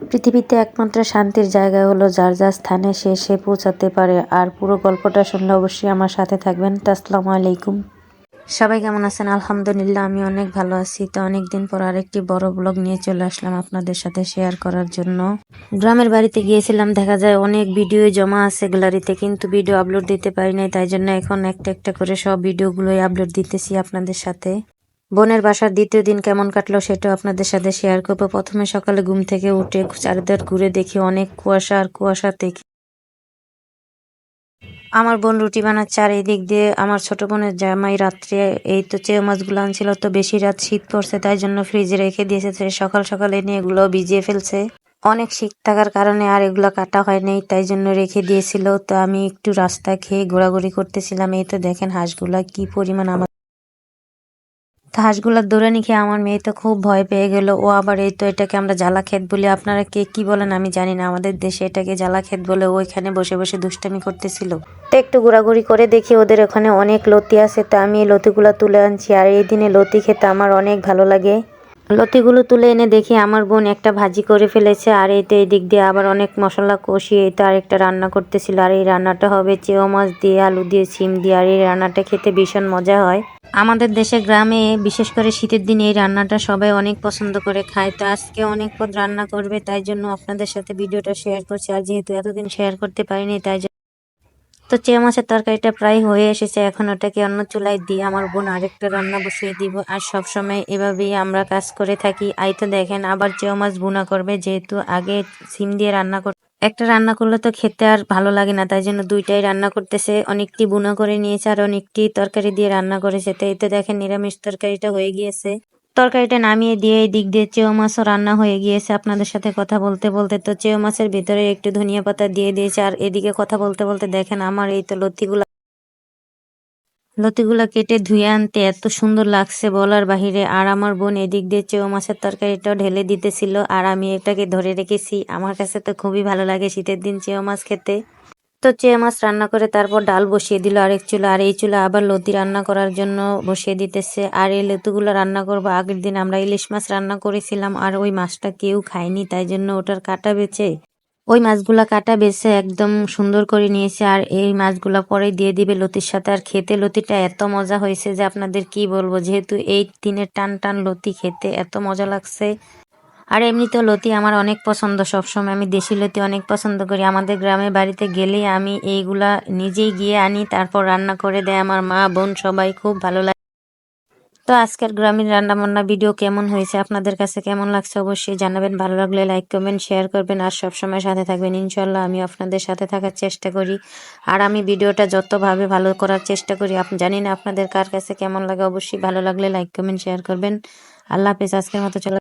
পৃথিবীতে একমাত্র শান্তির জায়গা হলো যার যার স্থানে সে পৌঁছাতে পারে। আর পুরো গল্পটা শুনলে অবশ্যই আমার সাথে থাকবেন। তো আসসালামু আলাইকুম, সবাই কেমন আছেন? আলহামদুলিল্লাহ আমি অনেক ভালো আছি। তো অনেকদিন পর আরেকটি বড় ব্লগ নিয়ে চলে আসলাম আপনাদের সাথে শেয়ার করার জন্য। গ্রামের বাড়িতে গিয়েছিলাম, দেখা যায় অনেক ভিডিও জমা আছে গ্যালারিতে, কিন্তু ভিডিও আপলোড দিতে পারি নাই। তাই জন্য এখন একটা একটা করে সব ভিডিওগুলোই আপলোড দিতেছি আপনাদের সাথে। বোনের বাসার দ্বিতীয় দিন কেমন কাটলো সেটাও আপনাদের সাথে শেয়ার করবো। প্রথমে সকালে ঘুম থেকে উঠে চারিদিক ঘুরে দেখি অনেক কুয়াশা, আর কুয়াশা দেখি আমার বোন রুটি বানাচ্ছে, আর এই দিক দিয়ে আমার ছোট বোনের জামাই রাত্রে এই তো চেউ মাছগুলো আনছিল। তো বেশি রাত শীত পড়ছে, তাই জন্য ফ্রিজে রেখে দিয়েছে। সকাল সকাল এনে এগুলো ভিজিয়ে ফেলছে। অনেক শীত থাকার কারণে আর এগুলো কাটা হয় নাই, তাই জন্য রেখে দিয়েছিল। তো আমি একটু রাস্তা খেয়ে ঘোরাঘুরি করতেছিলাম। এই তো দেখেন হাঁসগুলা কি পরিমাণ আমার হাঁসগুলার দৌড়ানি খেয়ে আমার মেয়ে তো খুব ভয় পেয়ে গেল। ও আবার এই তো এটাকে আমরা জ্বালা ক্ষেত বলি, আপনারা কে কি বলেন আমি জানি না, আমাদের দেশে এটাকে জ্বালা ক্ষেত বলে। ও এখানে বসে বসে দুষ্টামি করতেছিল। তো একটু ঘোরাঘুরি করে দেখি ওদের ওখানে অনেক লতি আছে। তো আমি এই লতিগুলা তুলে আনছি, আর এই দিনে লতি খেতে আমার অনেক ভালো লাগে। লতিগুলো তুলে এনে দেখি আমার বোন একটা ভাজি করে ফেলেছে, আর এই তো এই দিক দিয়ে আবার অনেক মশলা কষিয়ে এই তো আরেকটা রান্না করতেছিল। আর এই রান্নাটা হবে চেও মাছ দিয়ে, আলু দিয়ে, সিম দিয়ে। আর এই রান্নাটা খেতে ভীষণ মজা হয়। আমাদের দেশে গ্রামে বিশেষ করে শীতের দিনে এই রান্নাটা সবাই অনেক পছন্দ করে খায়। তো আজকে অনেক পদ রান্না করবে, তাই জন্য আপনাদের সাথে ভিডিওটা শেয়ার করছি। আর যেহেতু এতদিন শেয়ার করতে পারিনি, তাই তো চেয়ে মাছের তরকারিটা প্রায় হয়ে এসেছে। এখন ওটাকে অন্য চুলায় দিয়ে আমার বোন আরেকটা রান্না বসিয়ে দিব। আর সব সময় এভাবেই আমরা কাজ করে থাকি। তো দেখেন আবার চেয়ে মাছ ভুনা করবে, যেহেতু আগে সিম দিয়ে রান্না একটা রান্না করলে তো খেতে আর ভালো লাগে না, তাই জন্য দুইটাই রান্না করতেছে। অনেকটি বুনা করে নিয়েছে আর অনেকটি তরকারি দিয়ে রান্না করেছে। তো এই তো দেখেন নিরামিষ তরকারিটা হয়ে গিয়েছে। তরকারিটা নামিয়ে দিয়ে এই দিক দিয়ে চেও মাছও রান্না হয়ে গিয়েছে আপনাদের সাথে কথা বলতে বলতে। তো চেও মাছের ভিতরে একটু ধনিয়া পাতা দিয়ে দিয়েছে। আর এদিকে কথা বলতে বলতে দেখেন আমার এই তো লতিগুলা কেটে ধুয়ে আনতে এত সুন্দর লাগছে বলার বাহিরে। আর আমার বোন এদিক দিয়ে চেও মাছের তরকারিটাও ঢেলে দিতেছিল, আর আমি এটাকে ধরে রেখেছি। আমার কাছে তো খুবই ভালো লাগে শীতের দিন চেও মাছ খেতে। তো চেয়ে মাছ রান্না করে তারপর ডাল বসিয়ে দিল আরেক চুলা, আর এই চুলা আবার লতি রান্না করার জন্য বসিয়ে দিতেছে। আর এই লতিগুলো রান্না করবো। আগের দিন আমরা ইলিশ মাছ রান্না করেছিলাম, আর ওই মাছটা কেউ খায়নি, তাই জন্য ওটার কাটা বেছে ওই মাছগুলা কাটা বেছে একদম সুন্দর করে নিয়েছে। আর এই মাছগুলা পরে দিয়ে দিবে লতির সাথে। আর খেতে লতিটা এত মজা হয়েছে যে আপনাদের কি বলবো, যেহেতু এই দিনের টান টান লতি খেতে এত মজা লাগছে। আর এমনিতেও লতি আমার অনেক পছন্দ, সবসময় আমি দেশি লতি অনেক পছন্দ করি। আমাদের গ্রামের বাড়িতে গেলেই আমি এইগুলা নিজেই গিয়ে আনি, তারপর রান্না করে দেয় আমার মা বোন সবাই, খুব ভালো লাগে। তো আজকের গ্রামীণ রান্না বান্না ভিডিও কেমন হয়েছে, আপনাদের কাছে কেমন লাগছে অবশ্যই জানাবেন। ভালো লাগলে লাইক কমেন্ট শেয়ার করবেন, আর সবসময় সাথে থাকবেন। ইনশাল্লাহ আমি আপনাদের সাথে থাকার চেষ্টা করি। আর আমি ভিডিওটা যতভাবে ভালো করার চেষ্টা করি, জানি না আপনাদের কার কাছে কেমন লাগে। অবশ্যই ভালো লাগলে লাইক কমেন্ট শেয়ার করবেন। আল্লাহ হাফেজ, আজকের মতো চলে।